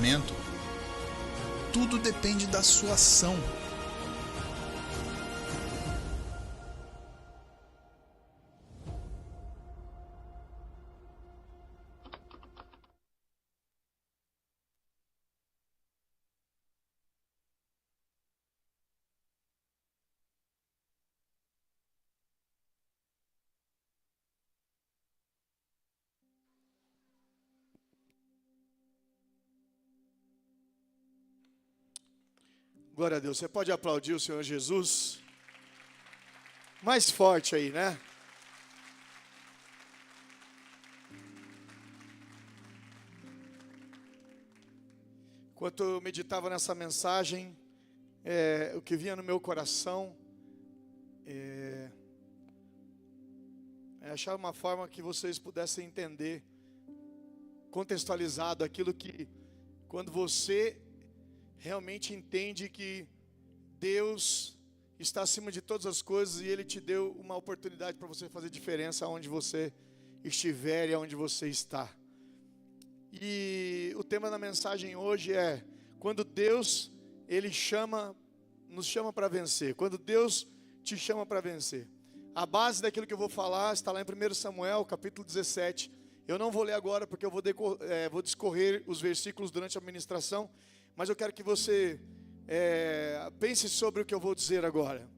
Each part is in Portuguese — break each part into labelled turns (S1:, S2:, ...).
S1: pensamento. Tudo depende da sua ação.
S2: Glória a Deus. Você pode aplaudir o Senhor Jesus? Mais forte aí, né? Enquanto eu meditava nessa mensagem, o que vinha no meu coração é achar uma forma que vocês pudessem entender, contextualizado, aquilo que, quando você realmente entende que Deus está acima de todas as coisas e Ele te deu uma oportunidade para você fazer diferença onde você estiver e onde você está. E o tema da mensagem hoje é: quando Deus, Ele nos chama para vencer. Quando Deus te chama para vencer. A base daquilo que eu vou falar está lá em 1 Samuel, capítulo 17. Eu não vou ler agora porque eu vou discorrer os versículos durante a ministração, mas eu quero que você pense sobre o que eu vou dizer agora.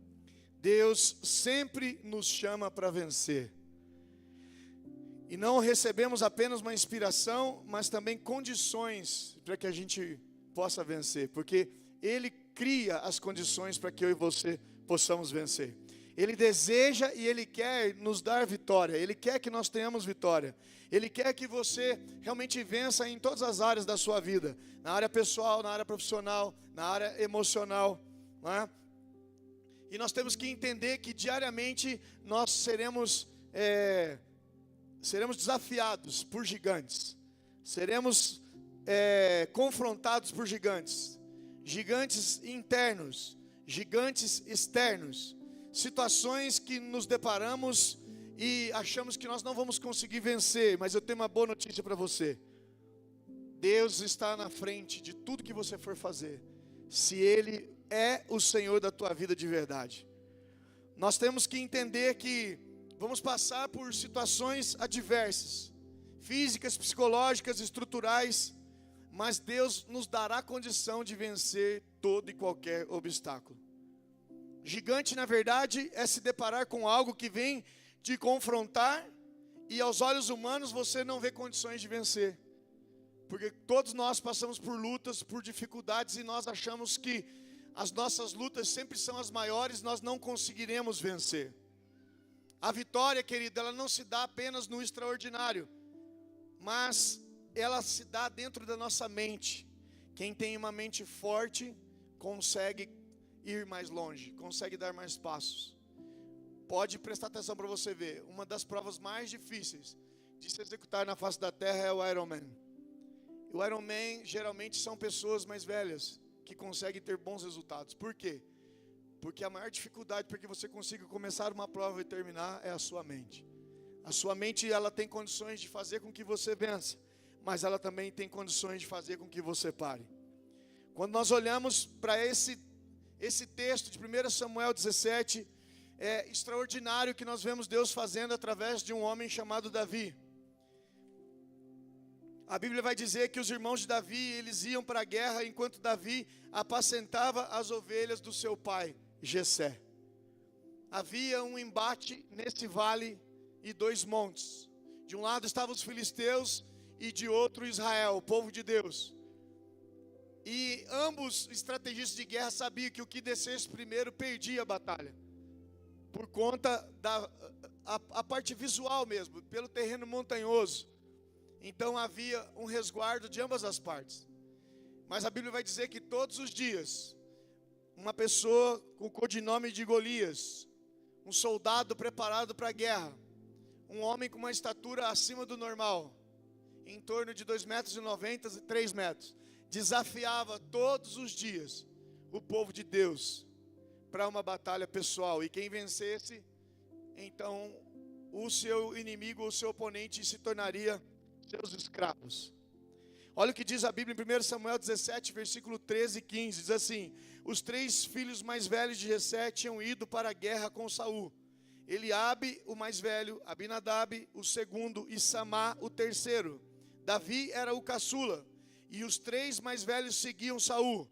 S2: Deus sempre nos chama para vencer. E não recebemos apenas uma inspiração, mas também condições para que a gente possa vencer. Porque Ele cria as condições para que eu e você possamos vencer. Ele deseja e Ele quer nos dar vitória. Ele quer que nós tenhamos vitória. Ele quer que você realmente vença em todas as áreas da sua vida. Na área pessoal, na área profissional, na área emocional, não é? E nós temos que entender que diariamente nós seremos desafiados por gigantes. Seremos confrontados por gigantes. Gigantes internos, gigantes externos. Situações que nos deparamos e achamos que nós não vamos conseguir vencer, mas eu tenho uma boa notícia para você. Deus está na frente de tudo que você for fazer, se Ele é o Senhor da tua vida de verdade. Nós temos que entender que vamos passar por situações adversas, físicas, psicológicas, estruturais, mas Deus nos dará condição de vencer todo e qualquer obstáculo. Gigante, na verdade, é se deparar com algo que vem te confrontar e aos olhos humanos você não vê condições de vencer. Porque todos nós passamos por lutas, por dificuldades e nós achamos que as nossas lutas sempre são as maiores, nós não conseguiremos vencer. A vitória, querida, ela não se dá apenas no extraordinário, mas ela se dá dentro da nossa mente. Quem tem uma mente forte consegue ir mais longe, consegue dar mais passos. Pode prestar atenção para você ver. Uma das provas mais difíceis de se executar na face da terra é o Ironman. O Ironman geralmente são pessoas mais velhas que conseguem ter bons resultados. Por quê? Porque a maior dificuldade para que você consiga começar uma prova e terminar é a sua mente. A sua mente, ela tem condições de fazer com que você vença, mas ela também tem condições de fazer com que você pare. Quando nós olhamos para esse texto de 1 Samuel 17, é extraordinário que nós vemos Deus fazendo através de um homem chamado Davi. A Bíblia vai dizer que os irmãos de Davi, eles iam para a guerra enquanto Davi apacentava as ovelhas do seu pai, Jessé. Havia um embate nesse vale e dois montes. De um lado estavam os filisteus e de outro Israel, o povo de Deus. E ambos estrategistas de guerra sabiam que o que descesse primeiro perdia a batalha. Por conta da parte visual mesmo, pelo terreno montanhoso. Então havia um resguardo de ambas as partes. Mas a Bíblia vai dizer que todos os dias, uma pessoa com o codinome de Golias, um soldado preparado para a guerra, um homem com uma estatura acima do normal, em torno de 2,90 metros e 3 metros, desafiava todos os dias o povo de Deus para uma batalha pessoal. E quem vencesse, então o seu inimigo, o seu oponente se tornaria seus escravos. Olha o que diz a Bíblia em 1 Samuel 17, versículo 13 e 15. Diz assim: os 3 filhos mais velhos de Jessé tinham ido para a guerra com Saul. Eliabe, o mais velho, Abinadab, o segundo, e Samá, o terceiro. Davi era o caçula, e os 3 mais velhos seguiam Saul.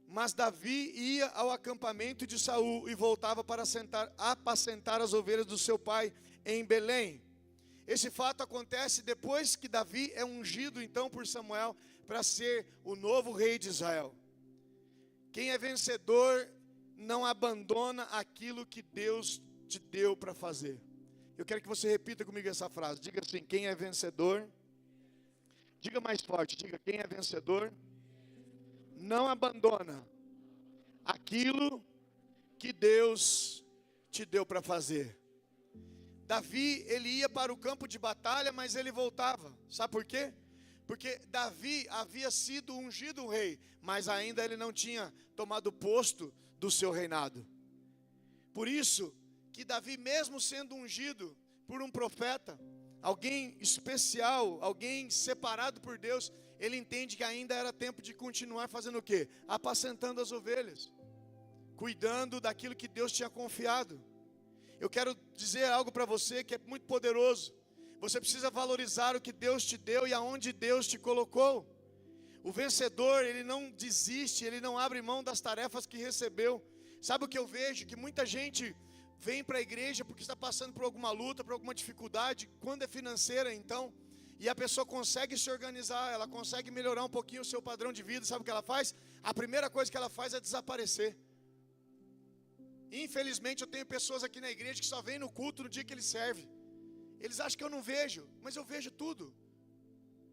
S2: Mas Davi ia ao acampamento de Saul e voltava para apacentar as ovelhas do seu pai em Belém. Esse fato acontece depois que Davi é ungido então por Samuel para ser o novo rei de Israel. Quem é vencedor não abandona aquilo que Deus te deu para fazer. Eu quero que você repita comigo essa frase. Diga assim: quem é vencedor, diga mais forte, diga: quem é vencedor não abandona aquilo que Deus te deu para fazer. Davi, ele ia para o campo de batalha, mas ele voltava. Sabe por quê? Porque Davi havia sido ungido rei, mas ainda ele não tinha tomado o posto do seu reinado. Por isso que Davi, mesmo sendo ungido por um profeta, alguém especial, alguém separado por Deus, ele entende que ainda era tempo de continuar fazendo o quê? Apacentando as ovelhas, cuidando daquilo que Deus tinha confiado. Eu quero dizer algo para você que é muito poderoso. Você precisa valorizar o que Deus te deu e aonde Deus te colocou. O vencedor, ele não desiste, ele não abre mão das tarefas que recebeu. Sabe o que eu vejo? Que muita gente vem para a igreja porque está passando por alguma luta, por alguma dificuldade, quando é financeira então, e a pessoa consegue se organizar, ela consegue melhorar um pouquinho o seu padrão de vida. Sabe o que ela faz? A primeira coisa que ela faz é desaparecer. Infelizmente eu tenho pessoas aqui na igreja que só vêm no culto no dia que ele serve. Eles acham que eu não vejo, mas eu vejo tudo.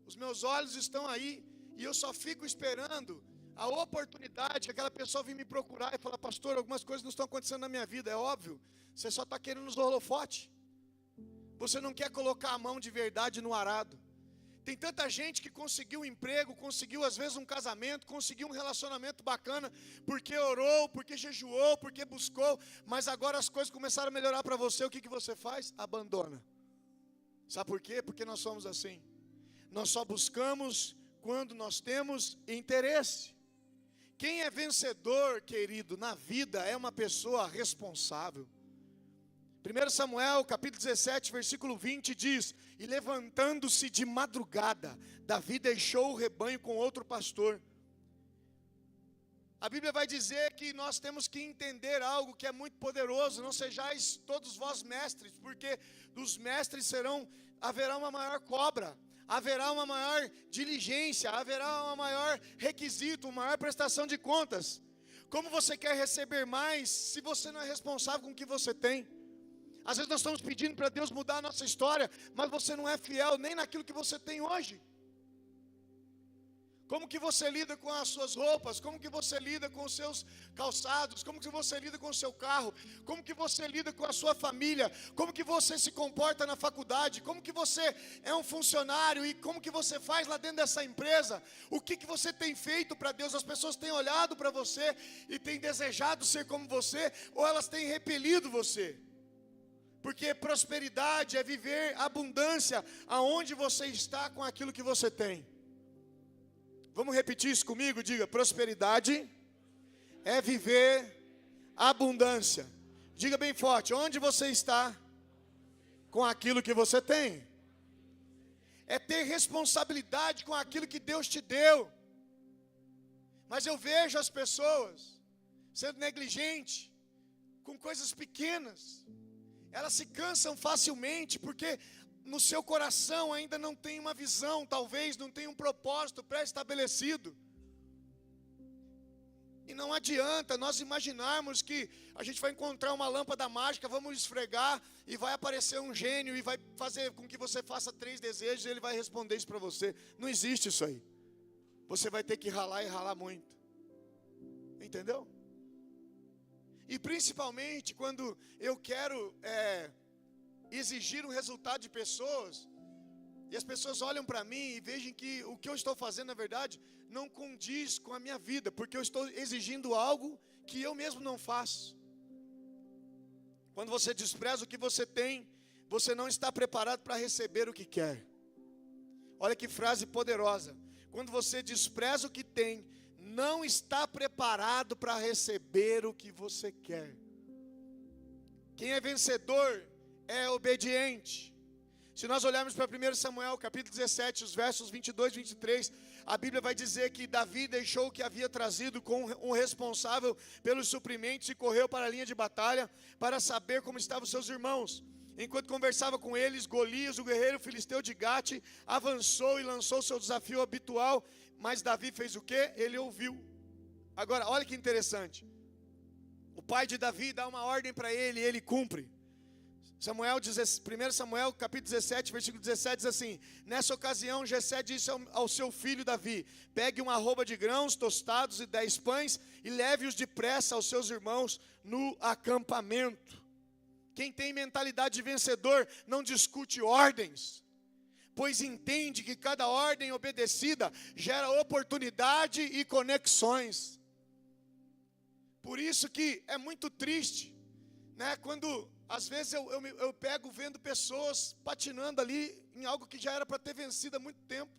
S2: Os meus olhos estão aí e eu só fico esperando a oportunidade que aquela pessoa vir me procurar e falar: pastor, algumas coisas não estão acontecendo na minha vida. É óbvio, você só está querendo nos holofotes. Você não quer colocar a mão de verdade no arado. Tem tanta gente que conseguiu um emprego, conseguiu às vezes um casamento, conseguiu um relacionamento bacana, porque orou, porque jejuou, porque buscou, mas agora as coisas começaram a melhorar para você. O que você faz? Abandona. Sabe por quê? Porque nós somos assim. Nós só buscamos quando nós temos interesse. Quem é vencedor, querido, na vida é uma pessoa responsável. 1 Samuel, capítulo 17, versículo 20 diz: e levantando-se de madrugada, Davi deixou o rebanho com outro pastor. A Bíblia vai dizer que nós temos que entender algo que é muito poderoso: não sejais todos vós mestres, porque dos mestres haverá uma maior cobra, haverá uma maior diligência, haverá uma maior requisito, uma maior prestação de contas. Como você quer receber mais se você não é responsável com o que você tem? Às vezes nós estamos pedindo para Deus mudar a nossa história, mas você não é fiel nem naquilo que você tem hoje. Como que você lida com as suas roupas? Como que você lida com os seus calçados? Como que você lida com o seu carro? Como que você lida com a sua família? Como que você se comporta na faculdade? Como que você é um funcionário e como que você faz lá dentro dessa empresa? O que você tem feito para Deus? As pessoas têm olhado para você e têm desejado ser como você, ou elas têm repelido você? Porque prosperidade é viver abundância aonde você está com aquilo que você tem. Vamos repetir isso comigo? Diga: prosperidade é viver abundância. Diga bem forte: onde você está com aquilo que você tem. É ter responsabilidade com aquilo que Deus te deu. Mas eu vejo as pessoas sendo negligentes com coisas pequenas. Elas se cansam facilmente porque no seu coração ainda não tem uma visão, talvez não tem um propósito pré-estabelecido. E não adianta nós imaginarmos que a gente vai encontrar uma lâmpada mágica, vamos esfregar e vai aparecer um gênio e vai fazer com que você faça 3 desejos e ele vai responder isso para você. Não existe isso aí. Você vai ter que ralar e ralar muito. Entendeu? E principalmente quando eu quero exigir um resultado de pessoas, e as pessoas olham para mim e vejam que o que eu estou fazendo, na verdade, não condiz com a minha vida, porque eu estou exigindo algo que eu mesmo não faço. Quando você despreza o que você tem, você não está preparado para receber o que quer. Olha que frase poderosa: quando você despreza o que tem, não está preparado para receber o que você quer. Quem é vencedor é obediente. Se nós olharmos para 1 Samuel, capítulo 17, os versos 22 e 23, a Bíblia vai dizer que Davi deixou o que havia trazido com um responsável pelos suprimentos e correu para a linha de batalha para saber como estavam os seus irmãos. Enquanto conversava com eles, Golias, o guerreiro filisteu de Gate, avançou e lançou seu desafio habitual, mas Davi fez o quê? Ele ouviu. Agora, olha que interessante. O pai de Davi dá uma ordem para ele e ele cumpre. 1 Samuel, capítulo 17, versículo 17, diz assim: nessa ocasião, Jessé disse ao seu filho Davi: pegue uma arroba de grãos tostados e 10 pães e leve-os depressa aos seus irmãos no acampamento. Quem tem mentalidade de vencedor não discute ordens, pois entende que cada ordem obedecida gera oportunidade e conexões. Por isso que é muito triste, né, quando às vezes eu pego vendo pessoas patinando ali em algo que já era para ter vencido há muito tempo.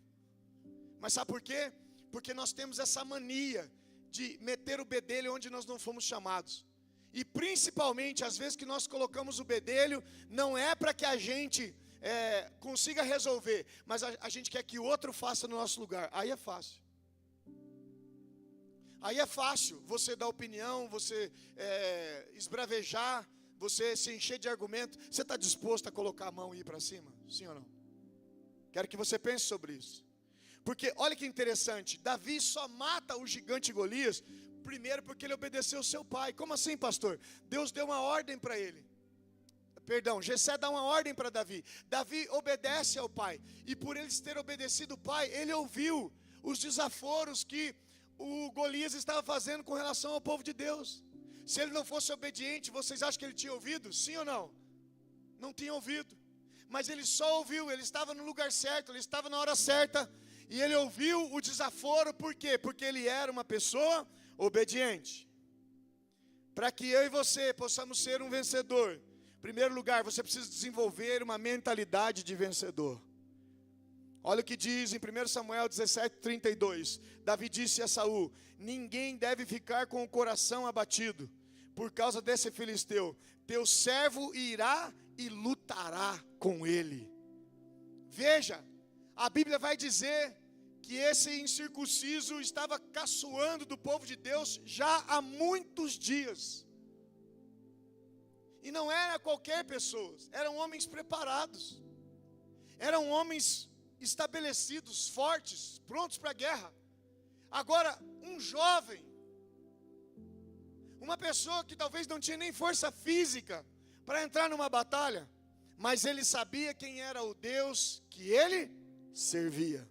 S2: Mas sabe por quê? Porque nós temos essa mania de meter o bedelho onde nós não fomos chamados. E principalmente, às vezes que nós colocamos o bedelho, não é para que a gente consiga resolver, mas a gente quer que o outro faça no nosso lugar. Aí é fácil. Aí é fácil você dar opinião, você esbravejar, você se encher de argumento. Você está disposto a colocar a mão e ir para cima? Sim ou não? Quero que você pense sobre isso. Porque olha que interessante, Davi só mata o gigante Golias, primeiro porque ele obedeceu ao seu pai. Como assim, pastor? Deus deu uma ordem para ele. Jessé dá uma ordem para Davi. Davi obedece ao pai. E por eles ter obedecido o pai, ele ouviu os desaforos que o Golias estava fazendo com relação ao povo de Deus. Se ele não fosse obediente, vocês acham que ele tinha ouvido? Sim ou não? Não tinha ouvido. Mas ele só ouviu, ele estava no lugar certo, ele estava na hora certa. E ele ouviu o desaforo, por quê? Porque ele era uma pessoa obediente. Para que eu e você possamos ser um vencedor, em primeiro lugar, você precisa desenvolver uma mentalidade de vencedor. Olha o que diz em 1 Samuel 17:32. Davi disse a Saul: ninguém deve ficar com o coração abatido por causa desse filisteu. Teu servo irá e lutará com ele. Veja, a Bíblia vai dizer que esse incircunciso estava caçoando do povo de Deus já há muitos dias. E não era qualquer pessoa, eram homens preparados, eram homens estabelecidos, fortes, prontos para a guerra. Agora, um jovem, uma pessoa que talvez não tinha nem força física para entrar numa batalha, mas ele sabia quem era o Deus que ele servia.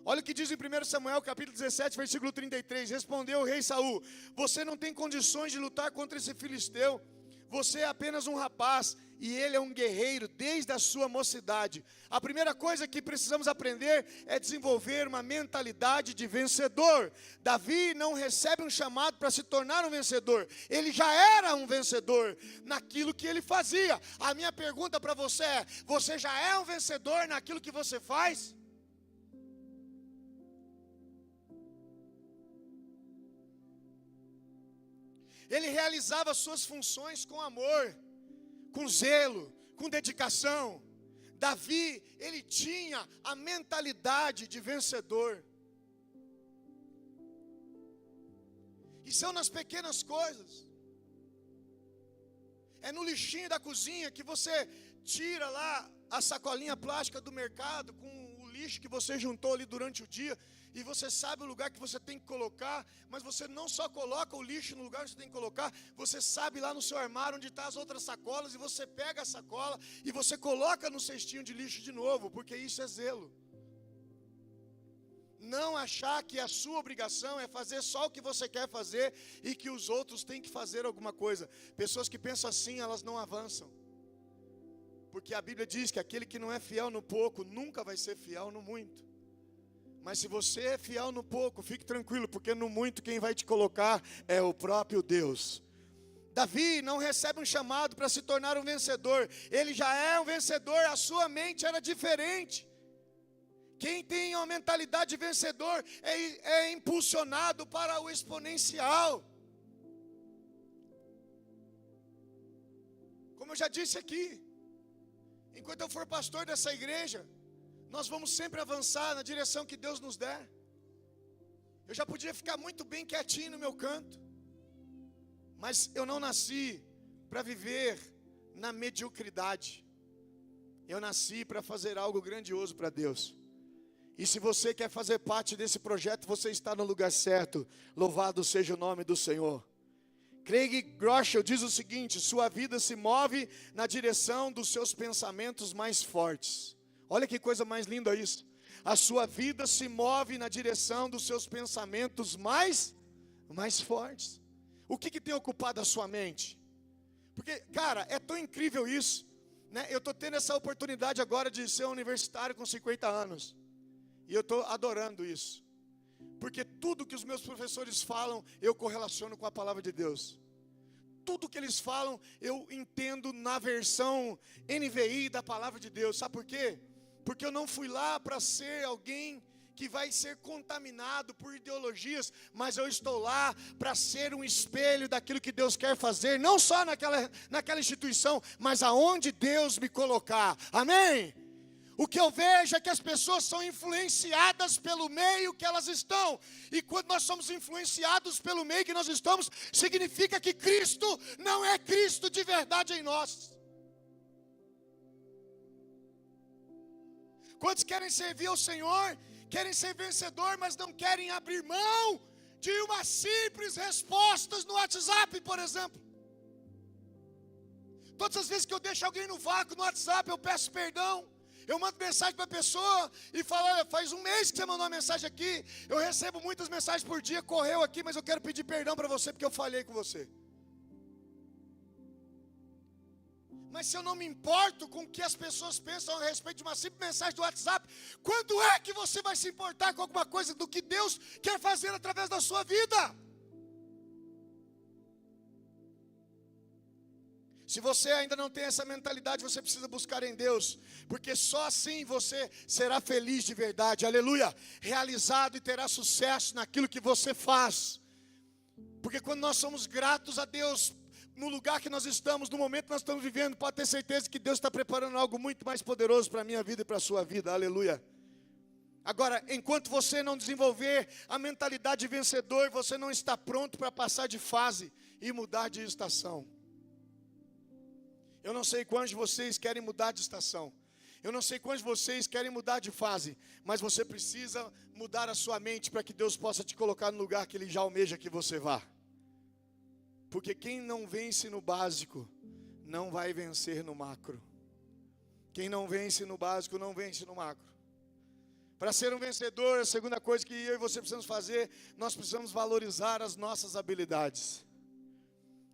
S2: Olha o que diz em 1 Samuel capítulo 17, versículo 33. Respondeu o rei Saul: você não tem condições de lutar contra esse filisteu. Você é apenas um rapaz e ele é um guerreiro desde a sua mocidade. A primeira coisa que precisamos aprender é desenvolver uma mentalidade de vencedor. Davi não recebe um chamado para se tornar um vencedor. Ele já era um vencedor naquilo que ele fazia. A minha pergunta para você é: você já é um vencedor naquilo que você faz? Ele realizava suas funções com amor, com zelo, com dedicação. Davi, ele tinha a mentalidade de vencedor. E são nas pequenas coisas. É no lixinho da cozinha que você tira lá a sacolinha plástica do mercado com o lixo que você juntou ali durante o dia. E você sabe o lugar que você tem que colocar, mas você não só coloca o lixo no lugar que você tem que colocar, você sabe lá no seu armário onde estão as outras sacolas, e você pega a sacola e você coloca no cestinho de lixo de novo, porque isso é zelo. Não achar que a sua obrigação é fazer só o que você quer fazer e que os outros têm que fazer alguma coisa. Pessoas que pensam assim, elas não avançam. Porque a Bíblia diz que aquele que não é fiel no pouco, nunca vai ser fiel no muito. Mas se você é fiel no pouco, fique tranquilo, porque no muito quem vai te colocar é o próprio Deus. Davi não recebe um chamado para se tornar um vencedor. Ele já é um vencedor, a sua mente era diferente. Quem tem uma mentalidade de vencedor é impulsionado para o exponencial. Como eu já disse aqui, enquanto eu for pastor dessa igreja, nós vamos sempre avançar na direção que Deus nos der. Eu já podia ficar muito bem quietinho no meu canto, mas eu não nasci para viver na mediocridade. Eu nasci para fazer algo grandioso para Deus. E se você quer fazer parte desse projeto, você está no lugar certo. Louvado seja o nome do Senhor. Craig Groeschel diz o seguinte: sua vida se move na direção dos seus pensamentos mais fortes. Olha que coisa mais linda isso. A sua vida se move na direção dos seus pensamentos mais fortes. O que tem ocupado a sua mente? Porque, cara, é tão incrível isso, né? Eu estou tendo essa oportunidade agora de ser um universitário com 50 anos. E eu estou adorando isso. Porque tudo que os meus professores falam, eu correlaciono com a palavra de Deus. Tudo que eles falam, eu entendo na versão NVI da palavra de Deus. Sabe por quê? Porque eu não fui lá para ser alguém que vai ser contaminado por ideologias, mas eu estou lá para ser um espelho daquilo que Deus quer fazer, não só naquela instituição, mas aonde Deus me colocar. Amém? O que eu vejo é que as pessoas são influenciadas pelo meio que elas estão. E quando nós somos influenciados pelo meio que nós estamos, significa que Cristo não é Cristo de verdade em nós. Quantos querem servir ao Senhor, querem ser vencedor, mas não querem abrir mão de uma simples resposta no WhatsApp, por exemplo? Todas as vezes que eu deixo alguém no vácuo no WhatsApp, eu peço perdão. Eu mando mensagem para a pessoa e falo: olha, faz um mês que você mandou uma mensagem aqui, eu recebo muitas mensagens por dia, correu aqui, mas eu quero pedir perdão para você porque eu falhei com você. Mas se eu não me importo com o que as pessoas pensam a respeito de uma simples mensagem do WhatsApp, quando é que você vai se importar com alguma coisa do que Deus quer fazer através da sua vida? Se você ainda não tem essa mentalidade, você precisa buscar em Deus, porque só assim você será feliz de verdade, aleluia, realizado e terá sucesso naquilo que você faz. Porque quando nós somos gratos a Deus, no lugar que nós estamos, no momento que nós estamos vivendo, pode ter certeza que Deus está preparando algo muito mais poderoso para a minha vida e para a sua vida, aleluia. Agora, enquanto você não desenvolver a mentalidade de vencedor, você não está pronto para passar de fase e mudar de estação. Eu não sei quantos de vocês querem mudar de estação. Eu não sei quantos de vocês querem mudar de fase. Mas você precisa mudar a sua mente para que Deus possa te colocar no lugar que Ele já almeja que você vá. Porque quem não vence no básico, não vai vencer no macro. Quem não vence no básico, não vence no macro. Para ser um vencedor, a segunda coisa que eu e você precisamos fazer, nós precisamos valorizar as nossas habilidades.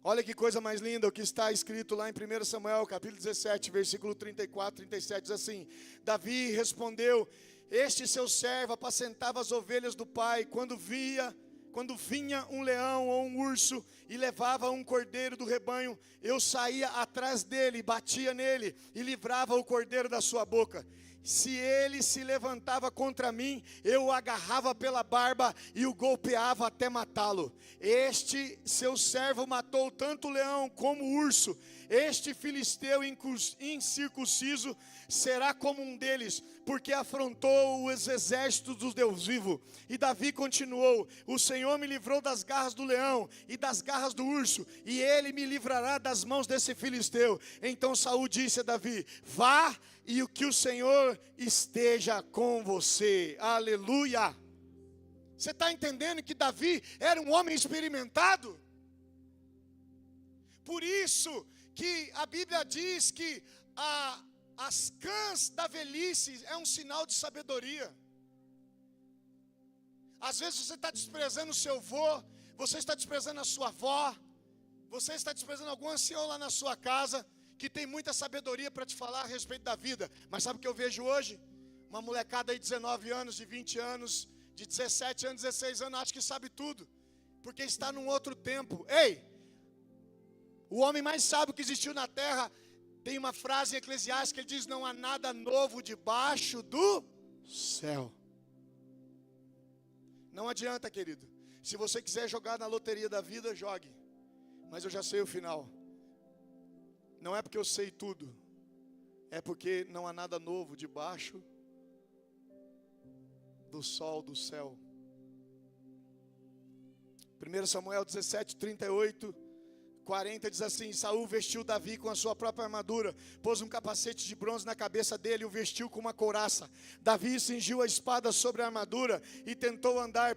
S2: Olha que coisa mais linda, o que está escrito lá em 1 Samuel, capítulo 17, versículo 34, 37, diz assim: Davi respondeu: este seu servo apacentava as ovelhas do pai, quando vinha um leão ou um urso e levava um cordeiro do rebanho, eu saía atrás dele, batia nele e livrava o cordeiro da sua boca. Se ele se levantava contra mim, eu o agarrava pela barba e o golpeava até matá-lo. Este seu servo matou tanto o leão como o urso. Este filisteu incircunciso será como um deles, porque afrontou os exércitos dos Deus vivo. E Davi continuou: o Senhor me livrou das garras do leão e das garras do urso, e ele me livrará das mãos desse filisteu. Então Saul disse a Davi: vá, e o que o Senhor esteja com você. Aleluia. Você está entendendo que Davi era um homem experimentado? Por isso que a Bíblia diz que as cãs da velhice é um sinal de sabedoria. Às vezes você está desprezando o seu avô, você está desprezando a sua avó, você está desprezando algum ancião lá na sua casa, que tem muita sabedoria para te falar a respeito da vida. Mas sabe o que eu vejo hoje? Uma molecada aí de 19 anos, de 20 anos, de 17 anos, 16 anos, acha que sabe tudo, porque está num outro tempo. Ei, o homem mais sábio que existiu na terra, tem uma frase em Eclesiastes que ele diz: não há nada novo debaixo do céu. Não adianta, querido. Se você quiser jogar na loteria da vida, jogue. Mas eu já sei o final. Não é porque eu sei tudo. É porque não há nada novo debaixo do sol do céu. 1 Samuel 17, 38, 40 diz assim: Saul vestiu Davi com a sua própria armadura, pôs um capacete de bronze na cabeça dele e o vestiu com uma couraça. Davi cingiu a espada sobre a armadura e tentou andar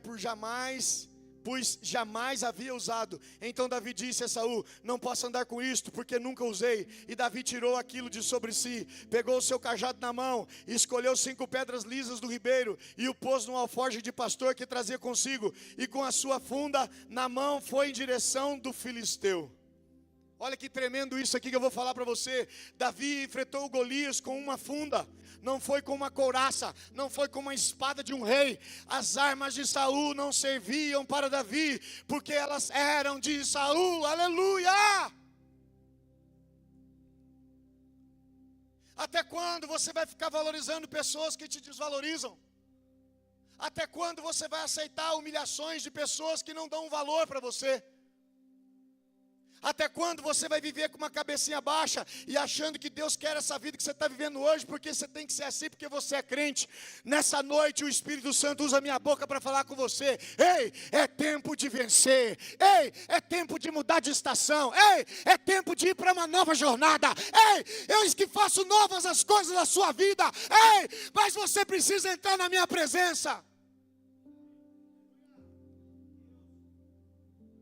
S2: pois jamais havia usado. Então Davi disse a Saul: não posso andar com isto, porque nunca usei. E Davi tirou aquilo de sobre si, pegou o seu cajado na mão, e escolheu 5 pedras lisas do ribeiro, e o pôs num alforje de pastor que trazia consigo, e com a sua funda na mão foi em direção do filisteu. Olha que tremendo isso aqui que eu vou falar para você. Davi enfrentou o Golias com uma funda, não foi com uma couraça, não foi com uma espada de um rei. As armas de Saul não serviam para Davi, porque elas eram de Saul. Aleluia! Até quando você vai ficar valorizando pessoas que te desvalorizam? Até quando você vai aceitar humilhações de pessoas que não dão valor para você? Até quando você vai viver com uma cabecinha baixa e achando que Deus quer essa vida que você está vivendo hoje, porque você tem que ser assim, porque você é crente? Nessa noite o Espírito Santo usa a minha boca para falar com você. Ei, é tempo de vencer. Ei, é tempo de mudar de estação. Ei, é tempo de ir para uma nova jornada. Ei, eu que faço novas as coisas da sua vida. Ei, mas você precisa entrar na minha presença.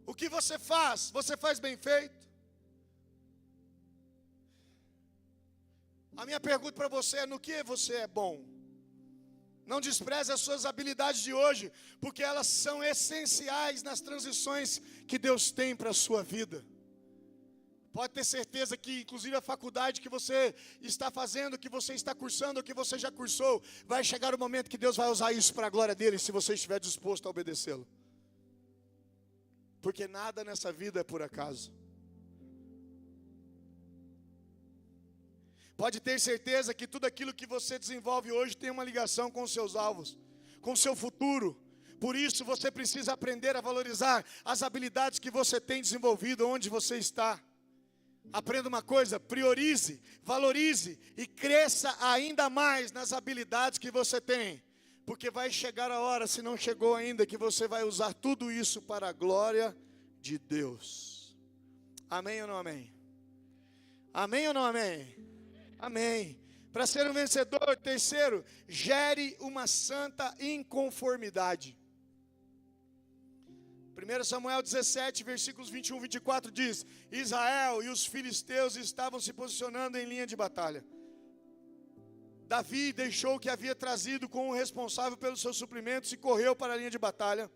S2: O que você faz bem feito? A minha pergunta para você é: no que você é bom? Não despreze as suas habilidades de hoje, porque elas são essenciais nas transições que Deus tem para a sua vida. Pode ter certeza que, inclusive, a faculdade que você está fazendo, que você está cursando, ou que você já cursou, vai chegar o momento que Deus vai usar isso para a glória dele, se você estiver disposto a obedecê-lo. Porque nada nessa vida é por acaso. Pode ter certeza que tudo aquilo que você desenvolve hoje tem uma ligação com os seus alvos, com o seu futuro. Por isso você precisa aprender a valorizar as habilidades que você tem desenvolvido onde você está. Aprenda uma coisa: priorize, valorize e cresça ainda mais nas habilidades que você tem. Porque vai chegar a hora, se não chegou ainda, que você vai usar tudo isso para a glória de Deus. Amém ou não amém? Amém ou não amém? Amém. Para ser um vencedor, terceiro, gere uma santa inconformidade. 1 Samuel 17, versículos 21 e 24 diz: Israel e os filisteus estavam se posicionando em linha de batalha. Davi deixou o que havia trazido com o responsável pelos seus suprimentos e correu para a linha de batalha,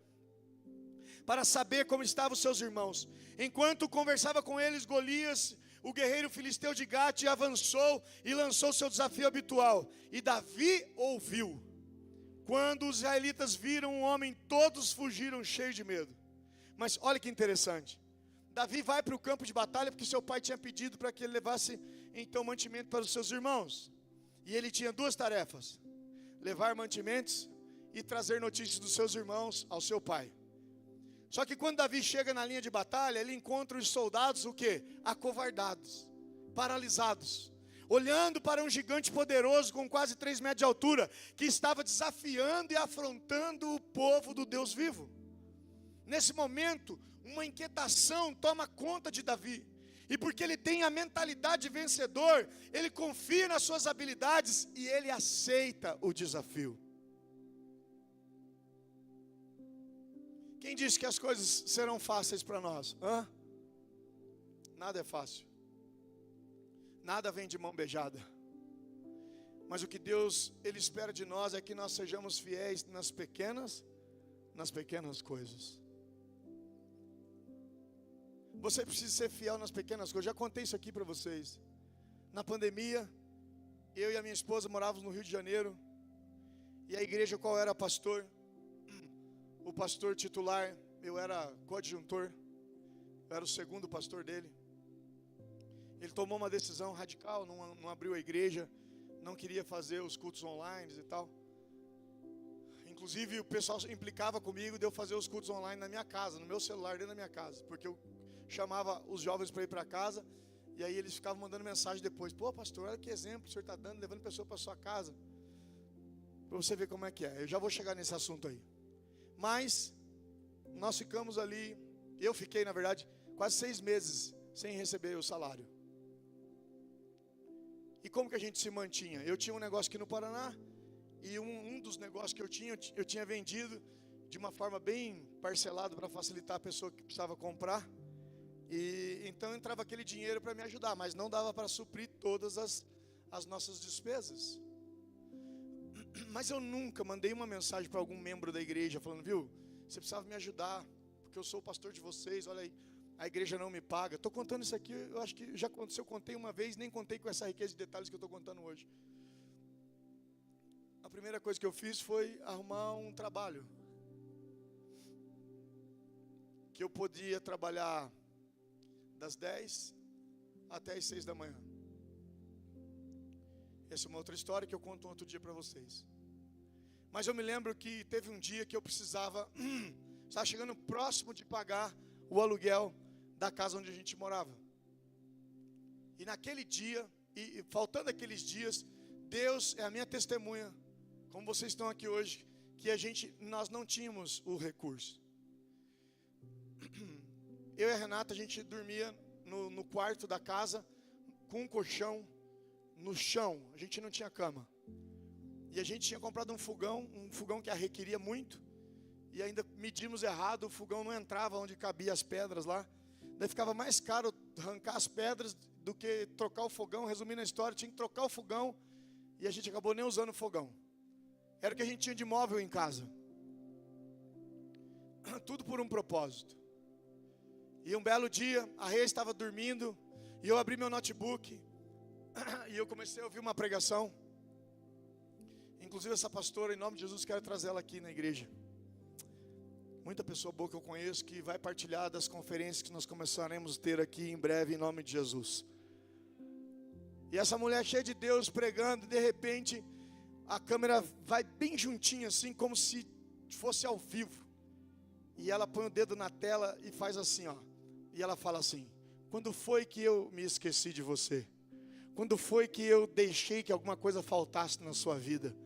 S2: para saber como estavam os seus irmãos. Enquanto conversava com eles, Golias, o guerreiro filisteu de Gate, avançou e lançou seu desafio habitual. E Davi ouviu. Quando os israelitas viram o homem, todos fugiram cheios de medo. Mas olha que interessante. Davi vai para o campo de batalha porque seu pai tinha pedido para que ele levasse então mantimento para os seus irmãos. E ele tinha 2 tarefas: levar mantimentos e trazer notícias dos seus irmãos ao seu pai. Só que quando Davi chega na linha de batalha, ele encontra os soldados o quê? Acovardados, paralisados, olhando para um gigante poderoso com quase 3 metros de altura, que estava desafiando e afrontando o povo do Deus vivo. Nesse momento, uma inquietação toma conta de Davi. E porque ele tem a mentalidade de vencedor, ele confia nas suas habilidades e ele aceita o desafio. Quem disse que as coisas serão fáceis para nós? Nada é fácil. Nada vem de mão beijada. Mas o que Deus ele espera de nós é que nós sejamos fiéis nas pequenas coisas. Você precisa ser fiel nas pequenas coisas. Já contei isso aqui para vocês. Na pandemia, eu e a minha esposa morávamos no Rio de Janeiro. E a igreja qual era pastor? O pastor titular, eu era coadjuntor. Eu era o segundo pastor dele. Ele tomou uma decisão radical, não abriu a igreja, não queria fazer os cultos online e tal. Inclusive o pessoal implicava comigo de eu fazer os cultos online na minha casa, no meu celular, dentro da minha casa. Porque eu chamava os jovens para ir para casa, e aí eles ficavam mandando mensagem depois: pô, pastor, olha que exemplo o senhor está dando, levando pessoa para sua casa. Para você ver como é que é. Eu já vou chegar nesse assunto aí. Mas nós ficamos ali, eu fiquei na verdade quase 6 meses sem receber o salário. E como que a gente se mantinha? Eu tinha um negócio aqui no Paraná, e um dos negócios que eu tinha vendido de uma forma bem parcelada para facilitar a pessoa que precisava comprar. E então entrava aquele dinheiro para me ajudar, mas não dava para suprir todas as nossas despesas. Mas eu nunca mandei uma mensagem para algum membro da igreja falando: viu, você precisava me ajudar, porque eu sou o pastor de vocês, olha aí, a igreja não me paga. Estou contando isso aqui, eu acho que já aconteceu, eu contei uma vez, nem contei com essa riqueza de detalhes que eu estou contando hoje. A primeira coisa que eu fiz foi arrumar um trabalho, que eu podia trabalhar das 10 até as 6 da manhã. Essa é uma outra história que eu conto um outro dia para vocês. Mas eu me lembro que teve um dia que eu estava chegando próximo de pagar o aluguel da casa onde a gente morava. E naquele dia, e faltando aqueles dias, Deus é a minha testemunha, como vocês estão aqui hoje, que nós não tínhamos o recurso. Eu e a Renata, a gente dormia no quarto da casa, com um colchão no chão, a gente não tinha cama. E a gente tinha comprado um fogão que a requeria muito, e ainda medimos errado, o fogão não entrava onde cabia as pedras lá. Daí ficava mais caro arrancar as pedras do que trocar o fogão. Resumindo a história, tinha que trocar o fogão, e a gente acabou nem usando o fogão. Era o que a gente tinha de móvel em casa. Tudo por um propósito. E um belo dia, a Rei estava dormindo, e eu abri meu notebook, e eu comecei a ouvir uma pregação. Inclusive essa pastora, em nome de Jesus, quero trazer ela aqui na igreja. Muita pessoa boa que eu conheço, que vai partilhar das conferências que nós começaremos a ter aqui em breve, em nome de Jesus. E essa mulher cheia de Deus pregando, de repente a câmera vai bem juntinha assim, como se fosse ao vivo. E ela põe o dedo na tela e faz assim, ó. E ela fala assim: quando foi que eu me esqueci de você? Quando foi que eu deixei que alguma coisa faltasse na sua vida?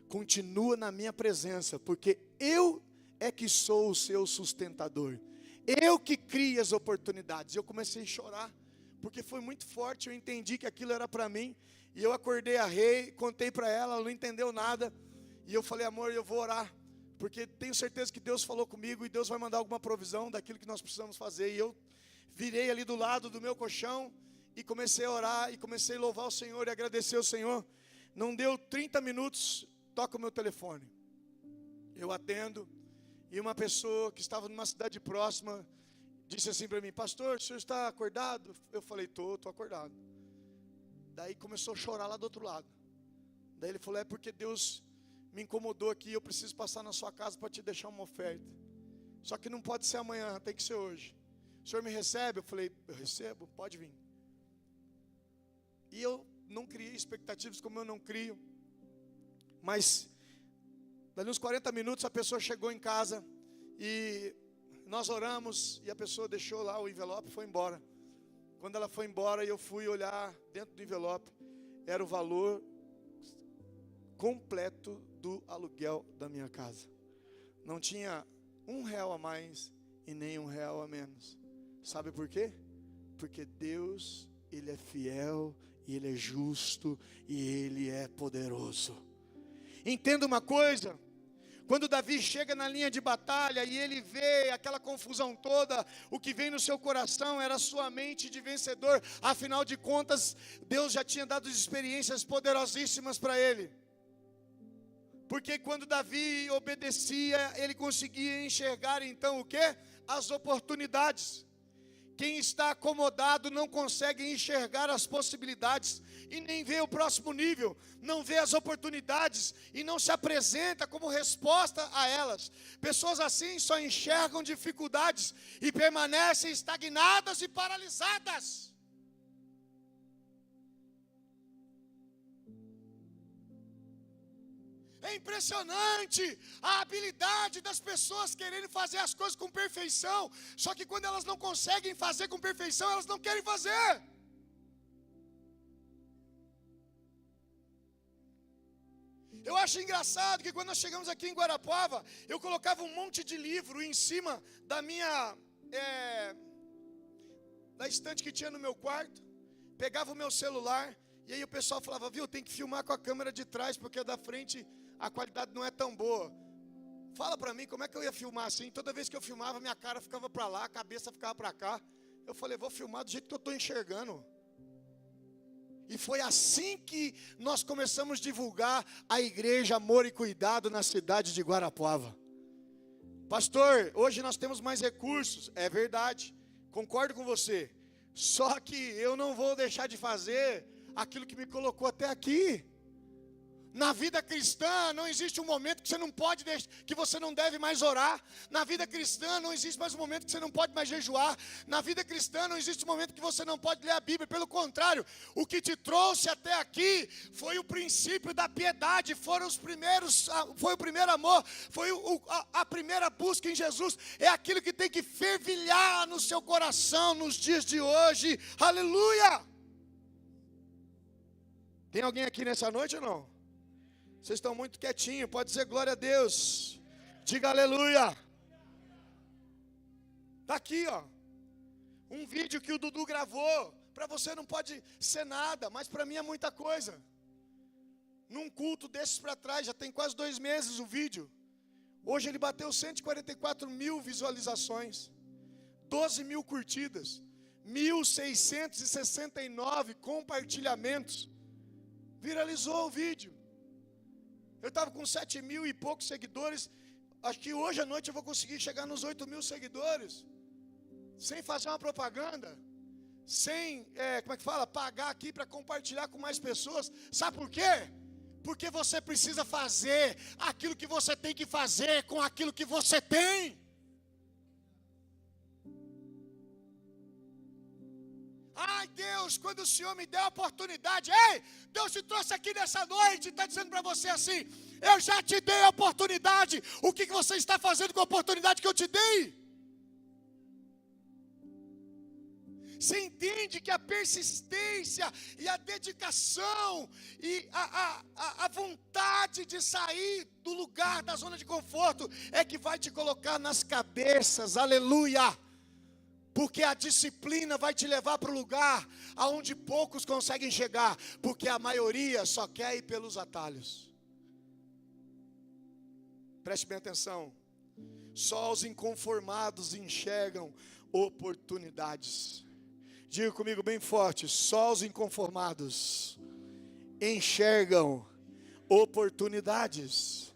S2: Continua na minha presença, porque eu é que sou o seu sustentador. Eu que crio as oportunidades. Eu comecei a chorar, porque foi muito forte. Eu entendi que aquilo era para mim. E eu acordei a Rei, contei para ela, ela não entendeu nada. E eu falei: amor, eu vou orar, porque tenho certeza que Deus falou comigo, e Deus vai mandar alguma provisão daquilo que nós precisamos fazer. E eu virei ali do lado do meu colchão, e comecei a orar, e comecei a louvar o Senhor, e agradecer ao Senhor. Não deu 30 minutos, toca o meu telefone. Eu atendo, e uma pessoa que estava numa cidade próxima disse assim para mim: pastor, o senhor está acordado? Eu falei: estou acordado. Daí começou a chorar lá do outro lado. Daí ele falou: é porque Deus me incomodou aqui, eu preciso passar na sua casa para te deixar uma oferta. Só que não pode ser amanhã, tem que ser hoje. O senhor me recebe? Eu falei: eu recebo, pode vir. E eu não criei expectativas, como eu não crio. Mas dali uns 40 minutos a pessoa chegou em casa, e nós oramos, e a pessoa deixou lá o envelope e foi embora. Quando ela foi embora, eu fui olhar dentro do envelope, era o valor completo do aluguel da minha casa. Não tinha R$1 a mais e nem R$1 a menos. Sabe por quê? Porque Deus, Ele é fiel, e Ele é justo, e Ele é poderoso. Entenda uma coisa: quando Davi chega na linha de batalha e ele vê aquela confusão toda, o que vem no seu coração era a sua mente de vencedor. Afinal de contas, Deus já tinha dado experiências poderosíssimas para ele. Porque quando Davi obedecia, ele conseguia enxergar então o quê? As oportunidades. Quem está acomodado não consegue enxergar as possibilidades e nem vê o próximo nível, não vê as oportunidades e não se apresenta como resposta a elas. Pessoas assim só enxergam dificuldades e permanecem estagnadas e paralisadas. É impressionante a habilidade das pessoas quererem fazer as coisas com perfeição. Só que quando elas não conseguem fazer com perfeição, elas não querem fazer. Eu acho engraçado que quando nós chegamos aqui em Guarapuava, eu colocava um monte de livro em cima da minha da estante que tinha no meu quarto. Pegava o meu celular e aí o pessoal falava, viu, tem que filmar com a câmera de trás, porque da frente a qualidade não é tão boa. Fala pra mim, como é que eu ia filmar assim? Toda vez que eu filmava, minha cara ficava pra lá, a cabeça ficava pra cá. Eu falei, vou filmar do jeito que eu estou enxergando. E foi assim que nós começamos a divulgar a igreja Amor e Cuidado na cidade de Guarapuava. Pastor, hoje nós temos mais recursos, é verdade, concordo com você. Só que eu não vou deixar de fazer aquilo que me colocou até aqui. Na vida cristã não existe um momento que você não pode, que você não deve mais orar. Na vida cristã não existe mais um momento que você não pode mais jejuar. Na vida cristã não existe um momento que você não pode ler a Bíblia. Pelo contrário, o que te trouxe até aqui foi o princípio da piedade, foi o primeiro amor, foi a primeira busca em Jesus. É aquilo que tem que fervilhar no seu coração nos dias de hoje. Aleluia! Tem alguém aqui nessa noite ou não? Vocês estão muito quietinhos, pode dizer glória a Deus. Diga aleluia. Está aqui, ó. Um vídeo que o Dudu gravou. Para você não pode ser nada, mas para mim é muita coisa. Num culto desses para trás, já tem quase 2 meses o vídeo. Hoje ele bateu 144 mil visualizações, 12 mil curtidas, 1.669 compartilhamentos. Viralizou o vídeo. Eu estava com 7 mil e poucos seguidores. Acho que hoje à noite eu vou conseguir chegar nos 8 mil seguidores. Sem fazer uma propaganda. Sem, pagar aqui para compartilhar com mais pessoas. Sabe por quê? Porque você precisa fazer aquilo que você tem que fazer com aquilo que você tem. Ai Deus, quando o Senhor me der a oportunidade, ei, Deus te trouxe aqui nessa noite e está dizendo para você assim, eu já te dei a oportunidade, o que você está fazendo com a oportunidade que eu te dei? Você entende que a persistência e a dedicação e a vontade de sair do lugar, da zona de conforto, é que vai te colocar nas cabeças, aleluia. Porque a disciplina vai te levar para o lugar aonde poucos conseguem chegar, porque a maioria só quer ir pelos atalhos. Preste bem atenção. Só os inconformados enxergam oportunidades. Diga comigo bem forte, só os inconformados enxergam oportunidades.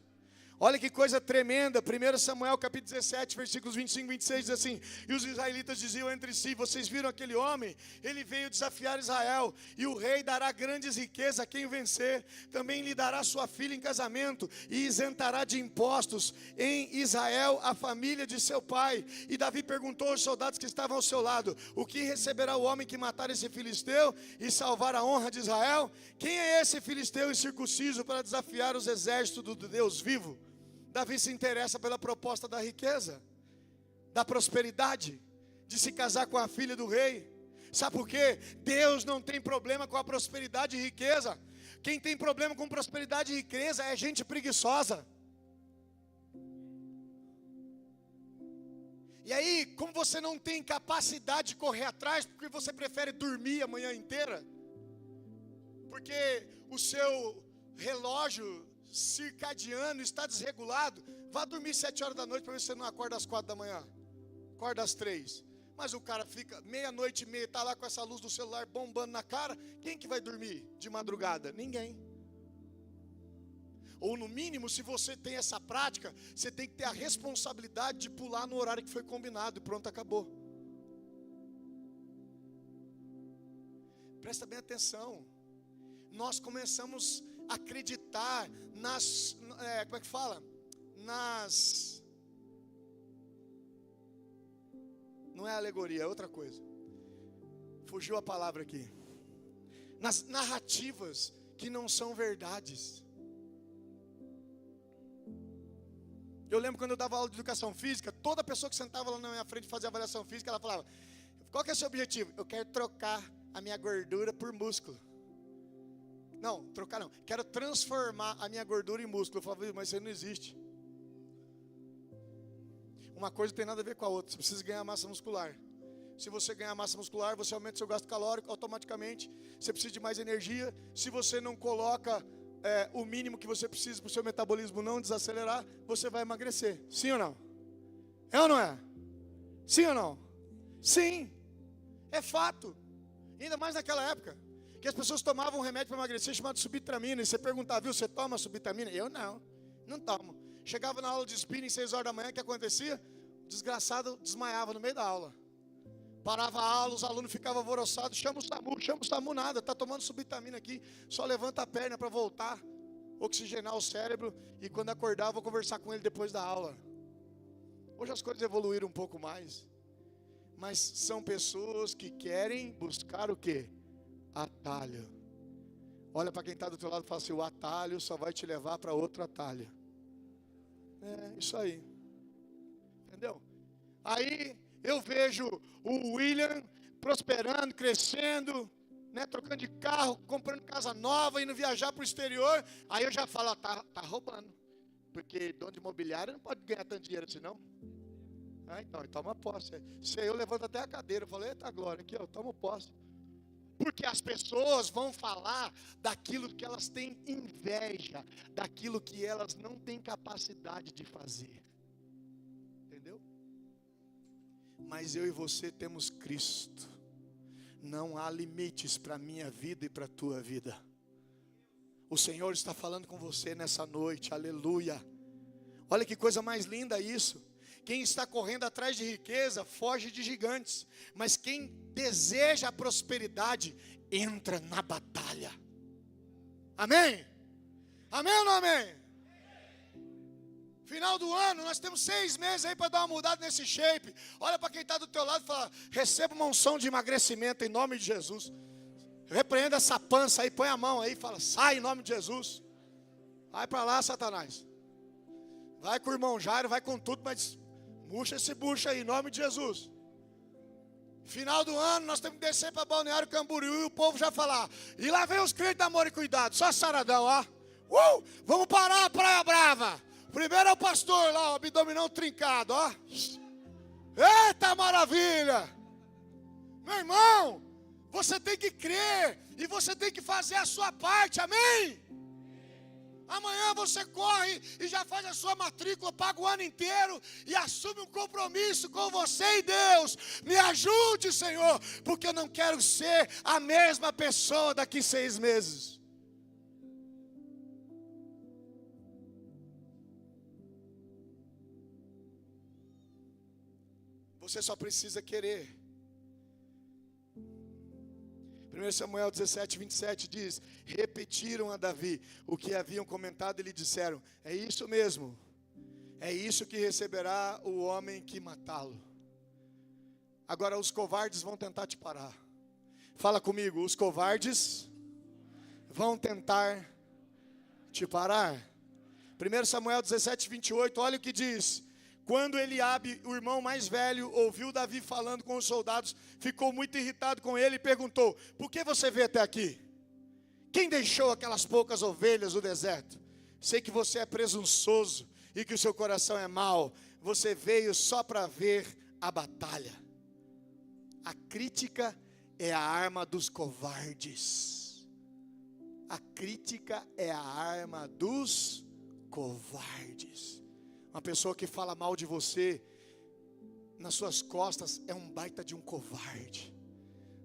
S2: Olha que coisa tremenda, 1 Samuel capítulo 17, versículos 25 e 26 diz assim, e os israelitas diziam entre si, vocês viram aquele homem? Ele veio desafiar Israel, e o rei dará grandes riquezas a quem o vencer, também lhe dará sua filha em casamento, e isentará de impostos em Israel a família de seu pai. E Davi perguntou aos soldados que estavam ao seu lado, o que receberá o homem que matar esse filisteu e salvar a honra de Israel? Quem é esse filisteu incircunciso para desafiar os exércitos do Deus vivo? Davi se interessa pela proposta da riqueza, da prosperidade, de se casar com a filha do rei. Sabe por quê? Deus não tem problema com a prosperidade e riqueza. Quem tem problema com prosperidade e riqueza é gente preguiçosa. E aí, como você não tem capacidade de correr atrás, porque você prefere dormir a manhã inteira, porque o seu relógio circadiano está desregulado, vá dormir 7 horas da noite para ver se você não acorda às 4 da manhã, acorda às 3, mas o cara fica meia-noite e meia, está lá com essa luz do celular bombando na cara, quem que vai dormir de madrugada? Ninguém. Ou no mínimo, se você tem essa prática, você tem que ter a responsabilidade de pular no horário que foi combinado e pronto, acabou. Presta bem atenção, nós começamos a acreditar não é alegoria, é outra coisa, fugiu a palavra aqui, nas narrativas que não são verdades. Eu lembro quando eu dava aula de educação física, toda pessoa que sentava lá na minha frente fazia avaliação física, ela falava: qual que é o seu objetivo? Eu quero trocar a minha gordura por músculo. Não, trocar não. Quero transformar a minha gordura em músculo. Eu falava: mas isso aí não existe. Uma coisa não tem nada a ver com a outra. Você precisa ganhar massa muscular. Se você ganhar massa muscular, você aumenta seu gasto calórico automaticamente. Você precisa de mais energia. Se você não coloca o mínimo que você precisa para o seu metabolismo não desacelerar, você vai emagrecer. Sim ou não? É ou não é? Sim ou não? Sim. É fato. Ainda mais naquela época, que as pessoas tomavam um remédio para emagrecer chamado subitramina. E você perguntava: viu, você toma subitramina? Eu não tomo. Chegava na aula de spinning 6 horas da manhã, o que acontecia? O desgraçado desmaiava no meio da aula. Parava a aula, os alunos ficavam alvoroçados: chama o SAMU nada, está tomando subvitamina aqui, só levanta a perna para voltar, oxigenar o cérebro, e quando acordar vou conversar com ele depois da aula. Hoje as coisas evoluíram um pouco mais, mas são pessoas que querem buscar o quê? Atalho. Olha para quem está do teu lado e fala assim: o atalho só vai te levar para outro atalho. É isso aí, entendeu? Aí eu vejo o William prosperando, crescendo, né, trocando de carro, comprando casa nova, indo viajar para o exterior. Aí eu já falo: tá roubando, porque dono de imobiliário não pode ganhar tanto dinheiro assim não. Então, toma posse. Se eu levanto até a cadeira, eu falo: eita glória, aqui ó, toma posse. Porque as pessoas vão falar daquilo que elas têm inveja, daquilo que elas não têm capacidade de fazer. Entendeu? Mas eu e você temos Cristo. Não há limites para a minha vida e para a tua vida. O Senhor está falando com você nessa noite, aleluia. Olha que coisa mais linda isso. Quem está correndo atrás de riqueza foge de gigantes, mas quem deseja a prosperidade entra na batalha. Amém? Amém ou não amém? Final do ano, nós temos 6 meses aí para dar uma mudada nesse shape. Olha para quem está do teu lado e fala: receba uma unção de emagrecimento em nome de Jesus. Repreenda essa pança aí, põe a mão aí e fala: sai em nome de Jesus. Vai para lá, Satanás. Vai com o irmão Jairo, vai com tudo, mas murcha esse bucho aí, em nome de Jesus. Final do ano, nós temos que descer para Balneário Camboriú e o povo já falar: e lá vem os crentes de amor e cuidado, só saradão, ó. Vamos parar a Praia Brava. Primeiro é o pastor lá, o abdominão trincado, ó. Eita maravilha! Meu irmão, você tem que crer e você tem que fazer a sua parte, amém? Amanhã você corre e já faz a sua matrícula, paga o ano inteiro e assume um compromisso com você e Deus. Me ajude, Senhor, porque eu não quero ser a mesma pessoa daqui 6 meses. Você só precisa querer. 1 Samuel 17, 27 diz: repetiram a Davi o que haviam comentado e lhe disseram: é isso mesmo, é isso que receberá o homem que matá-lo. Agora os covardes vão tentar te parar. Fala comigo: os covardes vão tentar te parar. 1 Samuel 17, 28, olha o que diz: quando Eliabe, o irmão mais velho, ouviu Davi falando com os soldados, ficou muito irritado com ele e perguntou: por que você veio até aqui? Quem deixou aquelas poucas ovelhas no deserto? Sei que você é presunçoso e que o seu coração é mau. Você veio só para ver a batalha. A crítica é a arma dos covardes. A crítica é a arma dos covardes. Uma pessoa que fala mal de você nas suas costas é um baita de um covarde.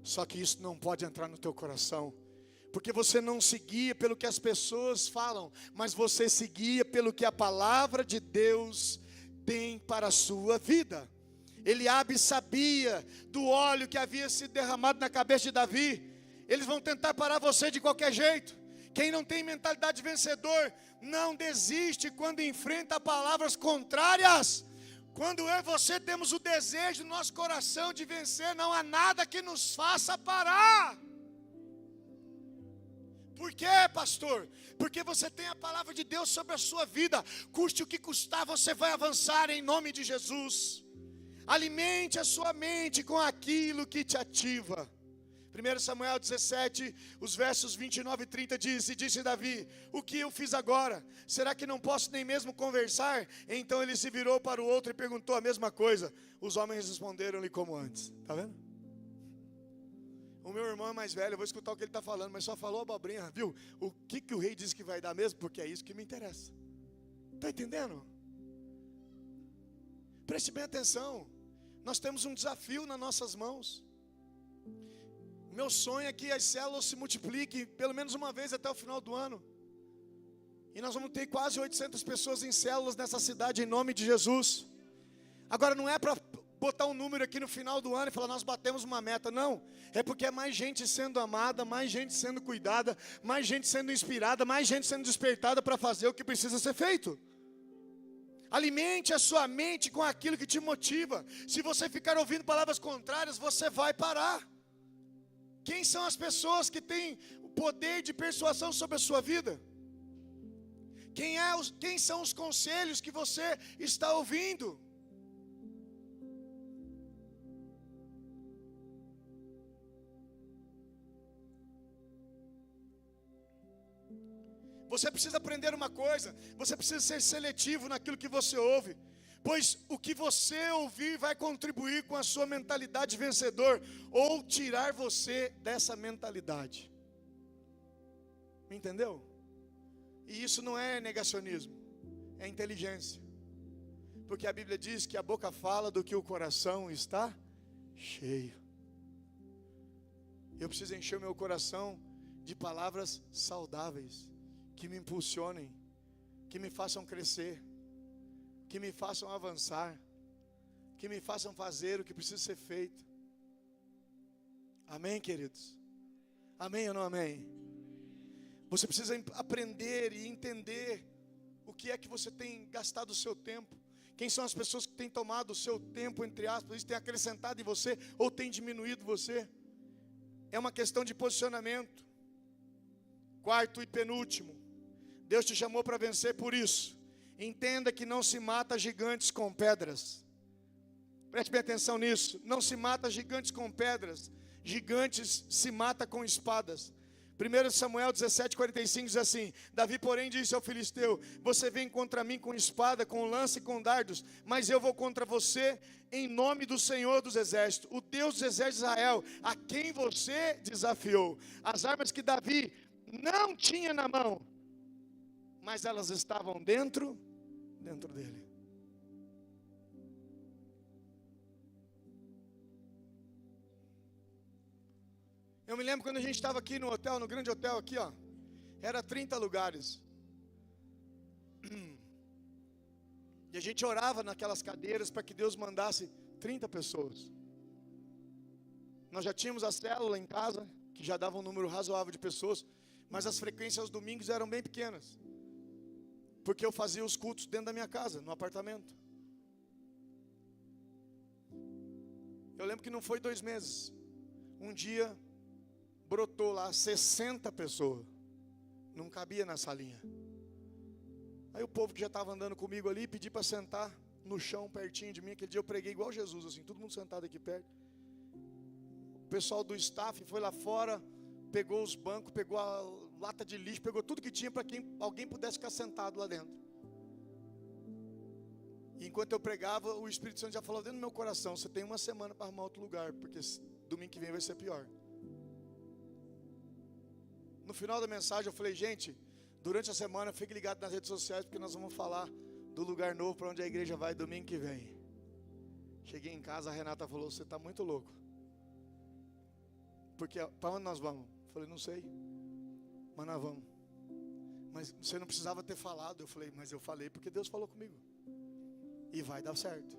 S2: Só que isso não pode entrar no teu coração, porque você não se guia pelo que as pessoas falam, mas você se guia pelo que a palavra de Deus tem para a sua vida. Eliabe sabia do óleo que havia sido derramado na cabeça de Davi. Eles vão tentar parar você de qualquer jeito. Quem não tem mentalidade de vencedor não desiste quando enfrenta palavras contrárias. Quando eu e você temos o desejo no nosso coração de vencer, não há nada que nos faça parar. Por quê, pastor? Porque você tem a palavra de Deus sobre a sua vida. Custe o que custar, você vai avançar em nome de Jesus. Alimente a sua mente com aquilo que te ativa. 1 Samuel 17, os versos 29 e 30 diz: E disse Davi: O que eu fiz agora? Será que não posso nem mesmo conversar? Então ele se virou para o outro e perguntou a mesma coisa. Os homens responderam-lhe como antes. Está vendo? O meu irmão é mais velho, eu vou escutar o que ele está falando, mas só falou abobrinha, viu? O que o rei disse que vai dar mesmo? Porque é isso que me interessa. Está entendendo? Preste bem atenção. Nós temos um desafio nas nossas mãos. Meu sonho é que as células se multipliquem pelo menos uma vez até o final do ano. E nós vamos ter quase 800 pessoas em células nessa cidade em nome de Jesus. Agora não é para botar um número aqui no final do ano e falar nós batemos uma meta, não. É porque é mais gente sendo amada, mais gente sendo cuidada, mais gente sendo inspirada, mais gente sendo despertada para fazer o que precisa ser feito. Alimente a sua mente com aquilo que te motiva. Se você ficar ouvindo palavras contrárias, você vai parar. Quem são as pessoas que têm o poder de persuasão sobre a sua vida? Quem são os conselhos que você está ouvindo? Você precisa aprender uma coisa: você precisa ser seletivo naquilo que você ouve. Pois o que você ouvir vai contribuir com a sua mentalidade vencedor ou tirar você dessa mentalidade. Me entendeu? E isso não é negacionismo, é inteligência. Porque a Bíblia diz que a boca fala do que o coração está cheio. Eu preciso encher o meu coração de palavras saudáveis, que me impulsionem, que me façam crescer, que me façam avançar, que me façam fazer o que precisa ser feito. Amém, queridos? Amém ou não amém? Você precisa aprender e entender o que é que você tem gastado o seu tempo. Quem são as pessoas que têm tomado o seu tempo, entre aspas, isso tem acrescentado em você ou tem diminuído você? É uma questão de posicionamento. Quarto e penúltimo, Deus te chamou para vencer por isso. Entenda que não se mata gigantes com pedras. Preste bem atenção nisso. Não se mata gigantes com pedras. Gigantes se mata com espadas. 1 Samuel 17:45 diz assim: Davi, porém, disse ao filisteu: Você vem contra mim com espada, com lança e com dardos, mas eu vou contra você em nome do Senhor dos exércitos, o Deus dos exércitos de Israel, a quem você desafiou. As armas que Davi não tinha na mão, mas elas estavam dentro dele. Eu me lembro quando a gente estava aqui no hotel, no grande hotel aqui, ó, era 30 lugares. E a gente orava naquelas cadeiras para que Deus mandasse 30 pessoas. Nós já tínhamos a célula em casa, que já dava um número razoável de pessoas, mas as frequências aos domingos eram bem pequenas, porque eu fazia os cultos dentro da minha casa, no apartamento. Eu lembro que não foi 2 meses. Um dia brotou lá 60 pessoas. Não cabia na salinha. Aí o povo que já estava andando comigo ali, pedi para sentar no chão pertinho de mim. Aquele dia eu preguei igual Jesus, assim, todo mundo sentado aqui perto. O pessoal do staff foi lá fora, pegou os bancos, pegou a lata de lixo, pegou tudo que tinha para que alguém pudesse ficar sentado lá dentro. E enquanto eu pregava, o Espírito Santo já falou dentro do meu coração: você tem uma semana para arrumar outro lugar, porque domingo que vem vai ser pior. No final da mensagem eu falei: gente, durante a semana fique ligado nas redes sociais, porque nós vamos falar do lugar novo para onde a igreja vai domingo que vem. Cheguei em casa, a Renata falou: você está muito louco. Porque para onde nós vamos? Eu falei: não sei, mas nós vamos. Mas você não precisava ter falado. Eu falei: mas eu falei porque Deus falou comigo. E vai dar certo.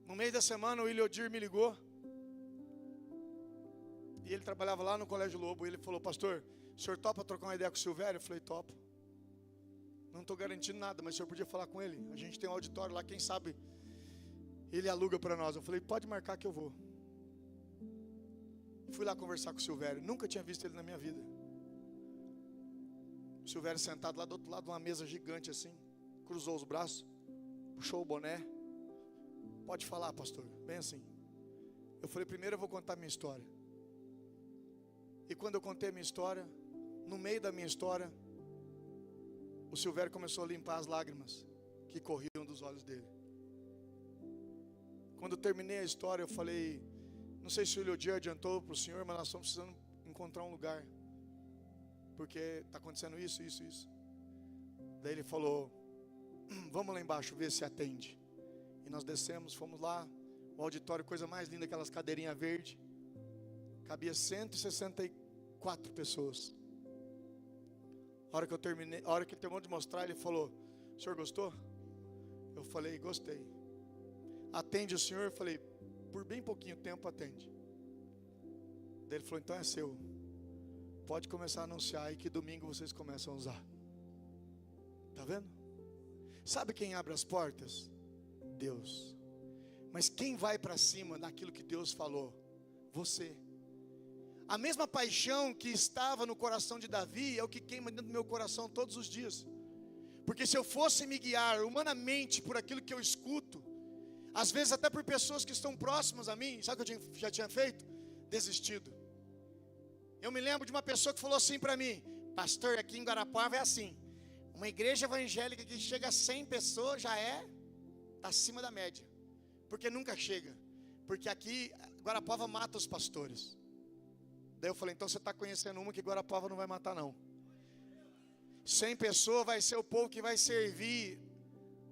S2: No meio da semana o William Odir me ligou. E ele trabalhava lá no Colégio Lobo. E ele falou: pastor, o senhor topa trocar uma ideia com o Silvério? Eu falei: topo. Não estou garantindo nada, mas o senhor podia falar com ele. A gente tem um auditório lá, quem sabe ele aluga para nós. Eu falei: pode marcar que eu vou. Fui lá conversar com o Silvério. Nunca tinha visto ele na minha vida. O Silvério sentado lá do outro lado de uma mesa gigante assim. Cruzou os braços. Puxou o boné. Pode falar, pastor. Bem assim. Eu falei, primeiro eu vou contar minha história. E quando eu contei a minha história, no meio da minha história, o Silvério começou a limpar as lágrimas que corriam dos olhos dele. Quando eu terminei a história, eu falei, não sei se o Iliodir adiantou para o senhor, mas nós estamos precisando encontrar um lugar, porque está acontecendo isso. Daí ele falou, vamos lá embaixo ver se atende. E nós descemos, fomos lá, o auditório, coisa mais linda, aquelas cadeirinhas verdes. Cabia 164 pessoas. A hora que eu terminei, a hora que ele terminou de mostrar, ele falou, o senhor gostou? Eu falei, gostei. Atende o senhor? Eu falei, por bem pouquinho tempo atende. Daí ele falou, então é seu. Pode começar a anunciar aí que domingo vocês começam a usar. Tá vendo? Sabe quem abre as portas? Deus. Mas quem vai para cima naquilo que Deus falou? Você. A mesma paixão que estava no coração de Davi é o que queima dentro do meu coração todos os dias. Porque se eu fosse me guiar humanamente por aquilo que eu escuto, às vezes até por pessoas que estão próximas a mim, sabe o que eu já tinha feito? Desistido. Eu me lembro de uma pessoa que falou assim para mim, pastor, aqui em Guarapuava é assim, uma igreja evangélica que chega a 100 pessoas já está acima da média, porque nunca chega, porque aqui Guarapuava mata os pastores. Daí eu falei, então você está conhecendo uma que Guarapuava não vai matar não. 100 pessoas vai ser o povo que vai servir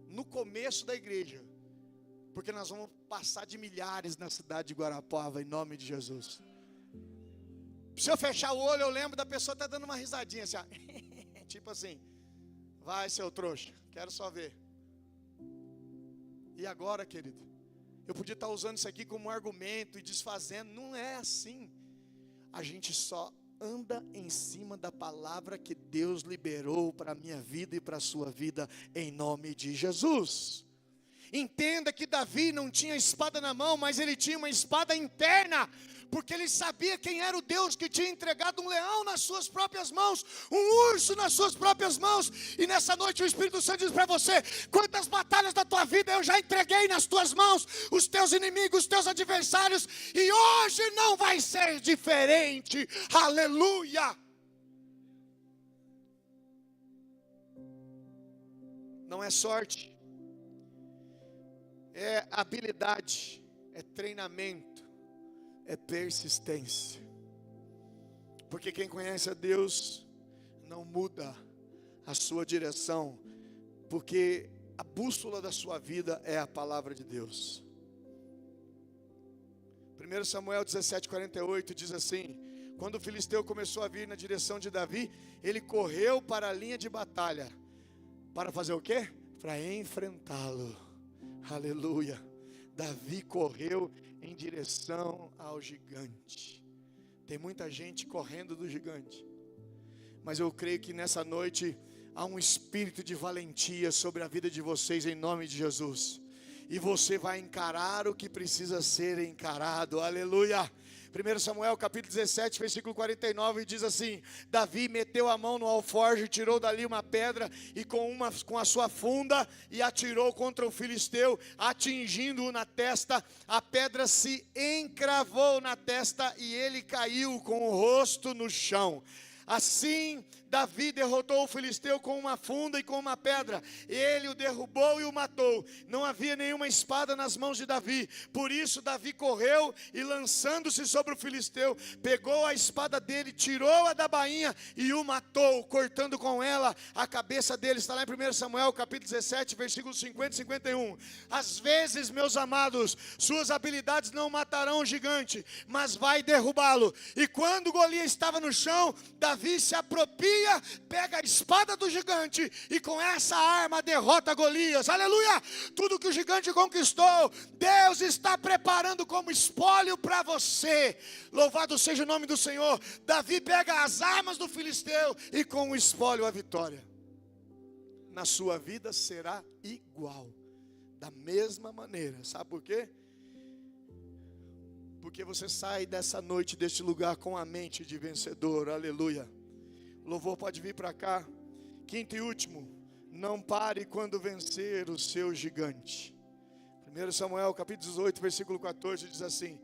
S2: no começo da igreja, porque nós vamos passar de milhares na cidade de Guarapuava, em nome de Jesus. Se eu fechar o olho, eu lembro da pessoa até dando uma risadinha assim, ó. Tipo assim, vai seu trouxa, quero só ver. E agora, querido, eu podia estar usando isso aqui como um argumento e desfazendo, não é assim. A gente só anda em cima da palavra que Deus liberou para a minha vida e para a sua vida, em nome de Jesus. Entenda que Davi não tinha espada na mão, mas ele tinha uma espada interna, porque ele sabia quem era o Deus que tinha entregado um leão nas suas próprias mãos, um urso nas suas próprias mãos. E nessa noite o Espírito Santo diz para você, quantas batalhas da tua vida eu já entreguei nas tuas mãos, os teus inimigos, os teus adversários, e hoje não vai ser diferente, aleluia. Não é sorte, é habilidade, é treinamento, é persistência. Porque quem conhece a Deus não muda a sua direção, porque a bússola da sua vida é a palavra de Deus. 1 Samuel 17:48 diz assim: quando o filisteu começou a vir na direção de Davi, ele correu para a linha de batalha. Para fazer o quê? Para enfrentá-lo. Aleluia. Davi correu em direção ao gigante. Tem muita gente correndo do gigante, mas eu creio que nessa noite há um espírito de valentia sobre a vida de vocês, em nome de Jesus. E você vai encarar o que precisa ser encarado. Aleluia. 1 Samuel capítulo 17, versículo 49 diz assim: Davi meteu a mão no alforje, tirou dali uma pedra e com a sua funda e atirou contra o filisteu, atingindo-o na testa. A pedra se encravou na testa e ele caiu com o rosto no chão. Assim Davi derrotou o filisteu com uma funda e com uma pedra. Ele o derrubou e o matou. Não havia nenhuma espada nas mãos de Davi. Por isso Davi correu e, lançando-se sobre o filisteu, pegou a espada dele, tirou-a da bainha e o matou, cortando com ela a cabeça dele. Está lá em 1 Samuel capítulo 17, versículos 50 e 51. Às vezes, meus amados, suas habilidades não matarão o gigante, mas vai derrubá-lo. E quando Golias estava no chão, Davi se apropria, pega a espada do gigante e com essa arma derrota Golias. Aleluia! Tudo que o gigante conquistou, Deus está preparando como espólio para você. Louvado seja o nome do Senhor. Davi pega as armas do filisteu e com o espólio a vitória. Na sua vida será igual, da mesma maneira. Sabe por quê? porque você sai dessa noite, deste lugar, com a mente de vencedor. Aleluia. O louvor pode vir para cá. Quinto e último, não pare quando vencer o seu gigante. 1 Samuel capítulo 18, versículo 14 diz assim: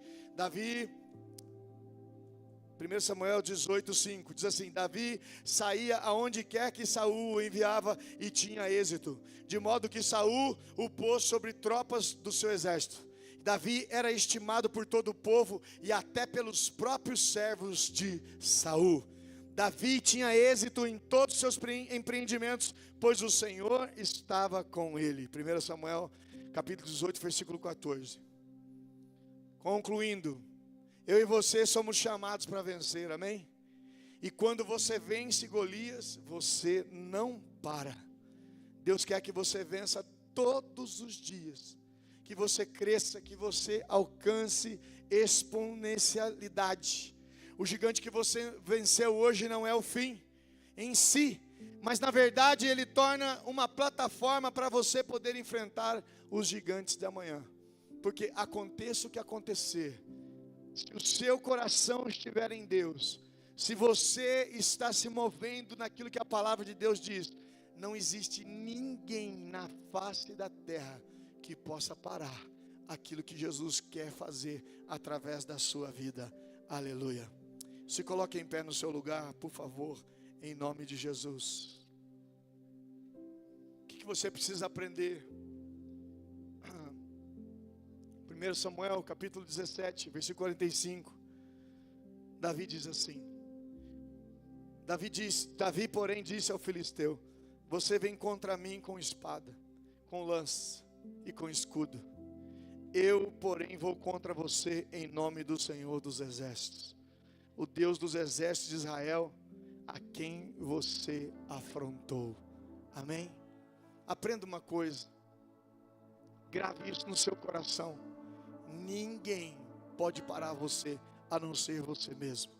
S2: 1 Samuel 18, 5 diz assim: Davi saía aonde quer que Saul o enviava e tinha êxito, de modo que Saul o pôs sobre tropas do seu exército. Davi era estimado por todo o povo e até pelos próprios servos de Saul. Davi tinha êxito em todos os seus empreendimentos, pois o Senhor estava com ele. 1 Samuel capítulo 18, versículo 14. Concluindo, eu e você somos chamados para vencer, amém? E quando você vence Golias, você não para. Deus quer que você vença todos os dias, que você cresça, que você alcance exponencialidade. O gigante que você venceu hoje não é o fim em si, mas na verdade ele torna uma plataforma para você poder enfrentar os gigantes de amanhã. Porque aconteça o que acontecer, se o seu coração estiver em Deus, se você está se movendo naquilo que a palavra de Deus diz, não existe ninguém na face da terra que possa parar aquilo que Jesus quer fazer através da sua vida. Aleluia. Se coloque em pé no seu lugar, por favor, em nome de Jesus. O que você precisa aprender? 1 Samuel capítulo 17, versículo 45. Davi diz assim: Davi porém disse ao filisteu: você vem contra mim com espada, com lança e com escudo. Eu porém vou contra você em nome do Senhor dos exércitos, o Deus dos exércitos de Israel, a quem você afrontou. Amém? Aprenda uma coisa, grave isso no seu coração: ninguém pode parar você a não ser você mesmo.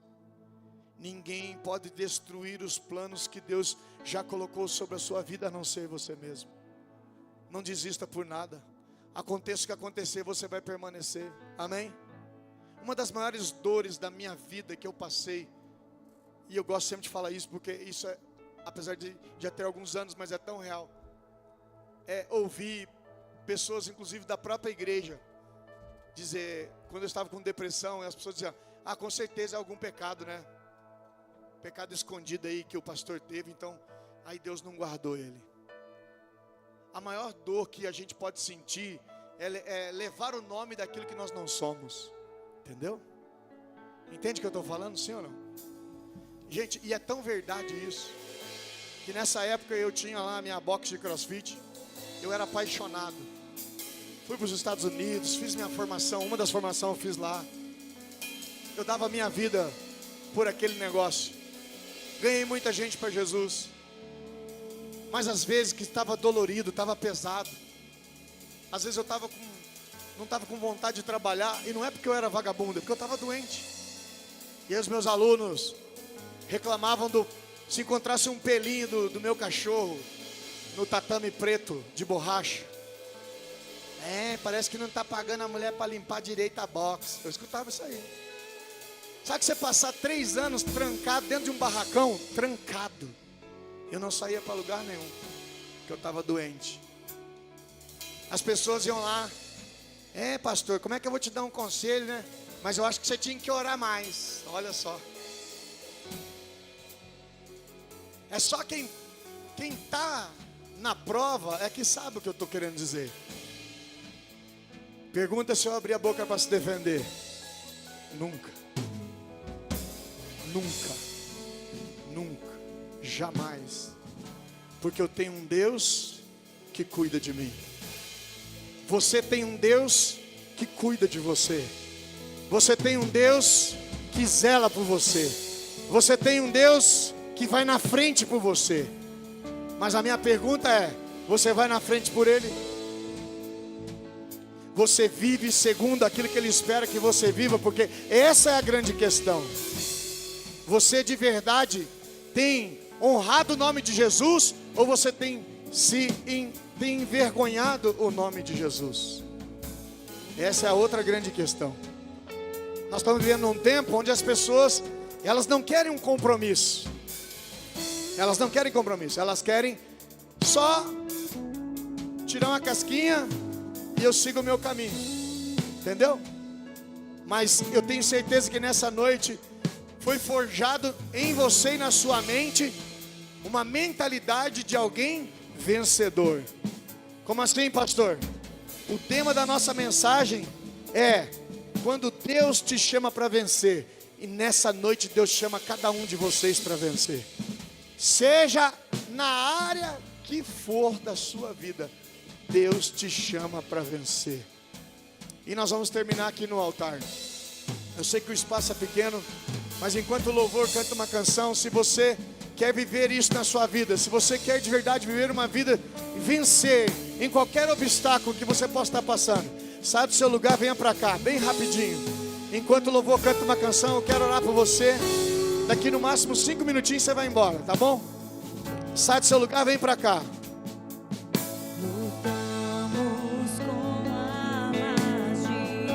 S2: Ninguém pode destruir os planos que Deus já colocou sobre a sua vida a não ser você mesmo. Não desista por nada. Aconteça o que acontecer, você vai permanecer. Amém? Uma das maiores dores da minha vida que eu passei, e eu gosto sempre de falar isso, porque isso é, apesar de já ter alguns anos, mas é tão real, é ouvir pessoas, inclusive da própria igreja, dizer, quando eu estava com depressão, as pessoas diziam: com certeza é algum pecado, né? Pecado escondido aí que o pastor teve, então aí Deus não guardou ele. A maior dor que a gente pode sentir é levar o nome daquilo que nós não somos. Entendeu? Entende o que eu estou falando, sim ou não? Gente, e é tão verdade isso, que nessa época eu tinha lá a minha box de crossfit. Eu era apaixonado. Fui para os Estados Unidos, fiz minha formação, uma das formações eu fiz lá. Eu dava a minha vida por aquele negócio. Ganhei muita gente para Jesus. Mas às vezes que estava dolorido, estava pesado. Às vezes eu não estava com vontade de trabalhar. E não é porque eu era vagabundo, é porque eu estava doente. E aí os meus alunos reclamavam se encontrasse um pelinho do meu cachorro no tatame preto de borracha. Parece que não está pagando a mulher para limpar direito a box. Eu escutava isso aí. Sabe que você passar 3 anos trancado dentro de um barracão? Trancado. Eu não saía para lugar nenhum, porque eu estava doente. As pessoas iam lá: pastor, como é que eu vou te dar um conselho, né? Mas eu acho que você tinha que orar mais. Olha só. É só quem está na prova é que sabe o que eu estou querendo dizer. Pergunta se eu abri a boca para se defender. Nunca. Nunca. Nunca. Jamais. Porque eu tenho um Deus que cuida de mim. Você tem um Deus que cuida de você. Você tem um Deus que zela por você. Você tem um Deus que vai na frente por você. Mas a minha pergunta é: você vai na frente por Ele? Você vive segundo aquilo que Ele espera que você viva? Porque essa é a grande questão. Você de verdade tem honrado o nome de Jesus, ou você tem envergonhado o nome de Jesus? Essa é a outra grande questão. Nós estamos vivendo num tempo onde as pessoas, elas não querem um compromisso. Elas não querem compromisso, elas querem só tirar uma casquinha e eu sigo o meu caminho. Entendeu? Mas eu tenho certeza que nessa noite foi forjado em você e na sua mente uma mentalidade de alguém vencedor. Como assim, pastor? O tema da nossa mensagem é quando Deus te chama para vencer. E nessa noite Deus chama cada um de vocês para vencer. Seja na área que for da sua vida, Deus te chama para vencer. E nós vamos terminar aqui no altar. Eu sei que o espaço é pequeno, mas enquanto o louvor canta uma canção, se você quer viver isso na sua vida, se você quer de verdade viver uma vida e vencer em qualquer obstáculo que você possa estar passando, sai do seu lugar, venha para cá, bem rapidinho. Enquanto o louvor canta uma canção, eu quero orar por você. Daqui no máximo 5 minutinhos você vai embora, tá bom? Sai do seu lugar, vem para cá.
S3: Lutamos com armas de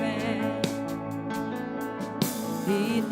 S3: fé e